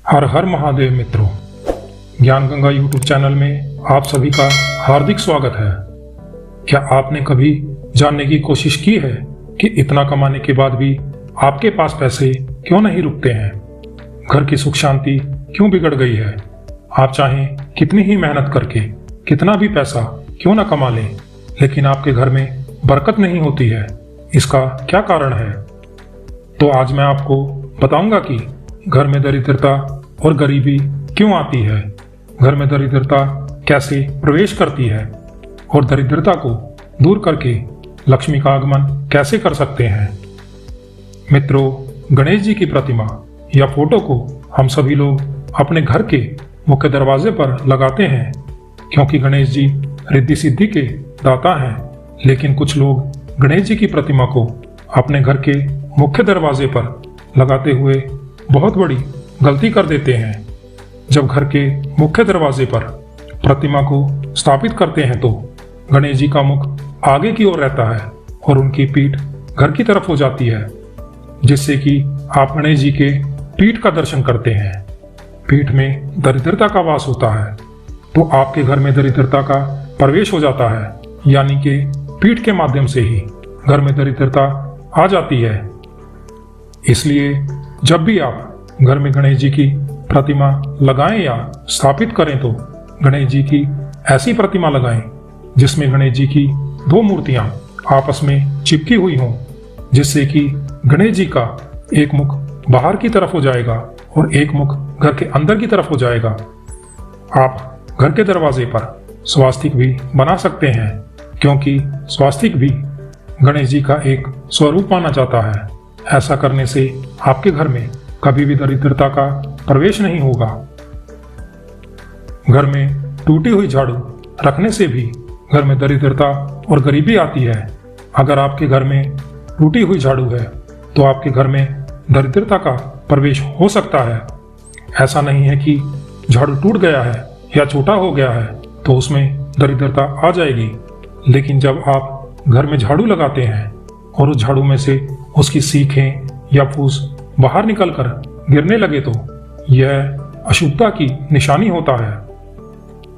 हर हर महादेव मित्रों, ज्ञान Ganga YouTube channel में आप सभी का हार्दिक स्वागत है। क्या आपने कभी जानने की कोशिश की है कि इतना कमाने के बाद भी आपके पास पैसे क्यों नहीं रुकते हैं? घर की सुख शांति क्यों बिगड़ गई है? आप चाहें कितनी ही मेहनत करके कितना भी पैसा क्यों ना कमा लें, लेकिन आपके घर में बरकत नहीं होती है। इसका क्या कारण है? तो आज मैं आपको बताऊंगा कि घर में दरिद्रता और गरीबी क्यों आती है, घर में दरिद्रता कैसे प्रवेश करती है और दरिद्रता को दूर करके लक्ष्मी का आगमन कैसे कर सकते हैं। मित्रों, गणेश जी की प्रतिमा या फोटो को हम सभी लोग अपने घर के मुख्य दरवाजे पर लगाते हैं, क्योंकि गणेश जी रिद्धि सिद्धि के दाता हैं। लेकिन कुछ लोग गणेश जी की प्रतिमा को अपने घर के मुख्य दरवाजे पर लगाते हुए बहुत बड़ी गलती कर देते हैं। जब घर के मुख्य दरवाजे पर प्रतिमा को स्थापित करते हैं तो गणेश जी का मुख आगे की ओर रहता है और उनकी पीठ घर की तरफ हो जाती है, जिससे कि आप गणेश जी के पीठ का दर्शन करते हैं। पीठ में दरिद्रता का वास होता है, तो आपके घर में दरिद्रता का प्रवेश हो जाता है, यानी कि पीठ के माध्यम से ही घर में दरिद्रता आ जाती है। इसलिए जब भी आप घर में गणेश जी की प्रतिमा लगाएं या स्थापित करें तो गणेश जी की ऐसी प्रतिमा लगाएं जिसमें गणेश जी की दो मूर्तियां आपस में चिपकी हुई हों, जिससे कि गणेश जी का एक मुख बाहर की तरफ हो जाएगा और एक मुख घर के अंदर की तरफ हो जाएगा। आप घर के दरवाजे पर स्वास्तिक भी बना सकते हैं, क्योंकि स्वास्तिक भी गणेश जी का एक स्वरूप माना जाता है। ऐसा करने से आपके घर में कभी भी दरिद्रता का प्रवेश नहीं होगा। घर में टूटी हुई झाड़ू रखने से भी घर में दरिद्रता और गरीबी आती है। अगर आपके घर में टूटी हुई झाड़ू है तो आपके घर में दरिद्रता का प्रवेश हो सकता है। ऐसा नहीं है कि झाड़ू टूट गया है या छोटा हो गया है तो उसमें दरिद्रता आ जाएगी, लेकिन जब आप घर में झाड़ू लगाते हैं और उस झाड़ू में से उसकी सीखें या फूस बाहर निकलकर गिरने लगे तो यह अशुभता की निशानी होता है।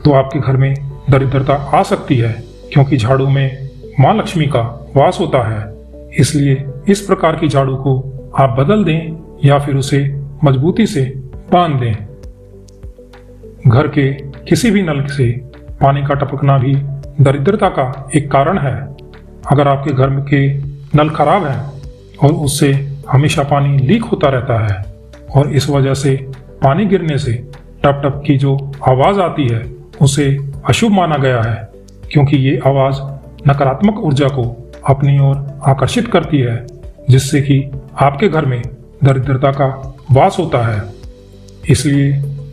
तो आपके घर में दरिद्रता आ सकती है, क्योंकि झाड़ू में मां लक्ष्मी का वास होता है। इसलिए इस प्रकार की झाड़ू को आप बदल दें या फिर उसे मजबूती से बांध दें। घर के किसी भी नल से पानी का टपकना भी दरिद्रता का एक कारण है। अगर आपके घर के नल खराब है और उससे हमेशा पानी लीक होता रहता है और इस वजह से पानी गिरने से टप टप की जो आवाज आती है उसे अशुभ माना गया है, क्योंकि ये आवाज नकारात्मक ऊर्जा को अपनी ओर आकर्षित करती है, जिससे कि आपके घर में दरिद्रता का वास होता है। इसलिए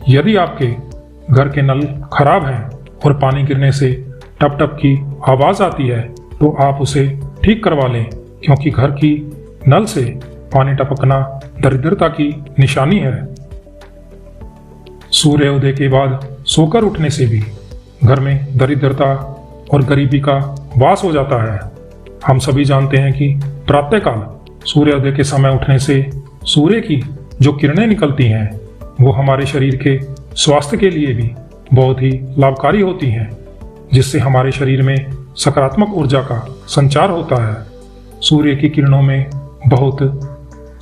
यदि आपके घर के नल खराब हैं और पानी गिरने से टप टप की आवाज आती है तो आप उसे ठीक करवा लें, क्योंकि घर की नल से पानी टपकना दरिद्रता की निशानी है। सूर्योदय के बाद सोकर उठने से भी घर में दरिद्रता और गरीबी का वास हो जाता है। हम सभी जानते हैं कि प्रातःकाल सूर्योदय के समय उठने से सूर्य की जो किरणें निकलती हैं वो हमारे शरीर के स्वास्थ्य के लिए भी बहुत ही लाभकारी होती हैं, जिससे हमारे शरीर में सकारात्मक ऊर्जा का संचार होता है। सूर्य की किरणों में बहुत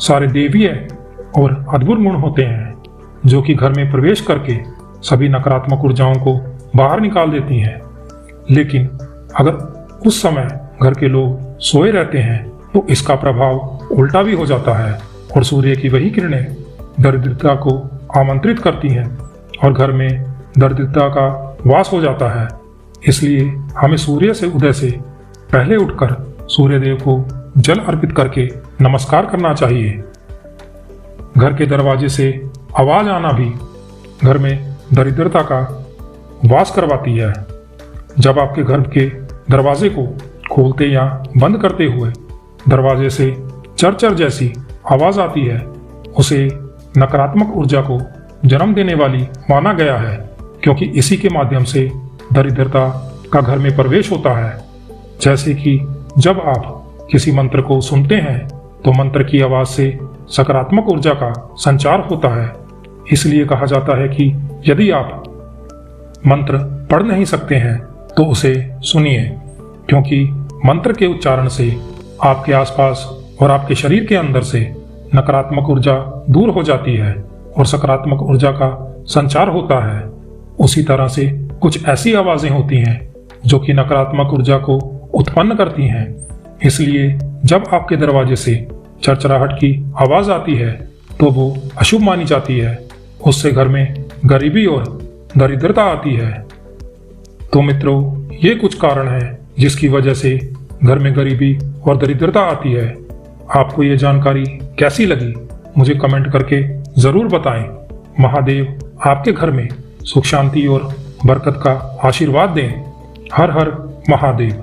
सारे दैवीय और अद्भुत गुण होते हैं, जो कि घर में प्रवेश करके सभी नकारात्मक ऊर्जाओं को बाहर निकाल देती हैं। लेकिन अगर उस समय घर के लोग सोए रहते हैं तो इसका प्रभाव उल्टा भी हो जाता है और सूर्य की वही किरणें दरिद्रता को आमंत्रित करती हैं और घर में दरिद्रता का वास हो जाता है। इसलिए हमें सूर्य से उदय से पहले उठकर सूर्यदेव को जल अर्पित करके नमस्कार करना चाहिए। घर के दरवाजे से आवाज आना भी घर में दरिद्रता का वास करवाती है। जब आपके घर के दरवाजे को खोलते या बंद करते हुए दरवाजे से चरचर जैसी आवाज आती है, उसे नकारात्मक ऊर्जा को जन्म देने वाली माना गया है, क्योंकि इसी के माध्यम से दरिद्रता का घर में प्रवेश होता है। जैसे कि जब आप किसी मंत्र को सुनते हैं तो मंत्र की आवाज से सकारात्मक ऊर्जा का संचार होता है, इसलिए कहा जाता है कि यदि आप मंत्र पढ़ नहीं सकते हैं तो उसे सुनिए, क्योंकि मंत्र के उच्चारण से आपके आसपास और आपके शरीर के अंदर से नकारात्मक ऊर्जा दूर हो जाती है और सकारात्मक ऊर्जा का संचार होता है। उसी तरह से कुछ ऐसी आवाजें होती हैं जो कि नकारात्मक ऊर्जा को उत्पन्न करती हैं। इसलिए जब आपके दरवाजे से चरचराहट की आवाज आती है तो वो अशुभ मानी जाती है। उससे घर में गरीबी और दरिद्रता आती है। तो मित्रों, ये कुछ कारण हैं जिसकी वजह से घर में गरीबी और दरिद्रता आती है। आपको ये जानकारी कैसी लगी मुझे कमेंट करके जरूर बताएं। महादेव आपके घर में सुख शांति और बरकत का आशीर्वाद दें। हर हर महादेव।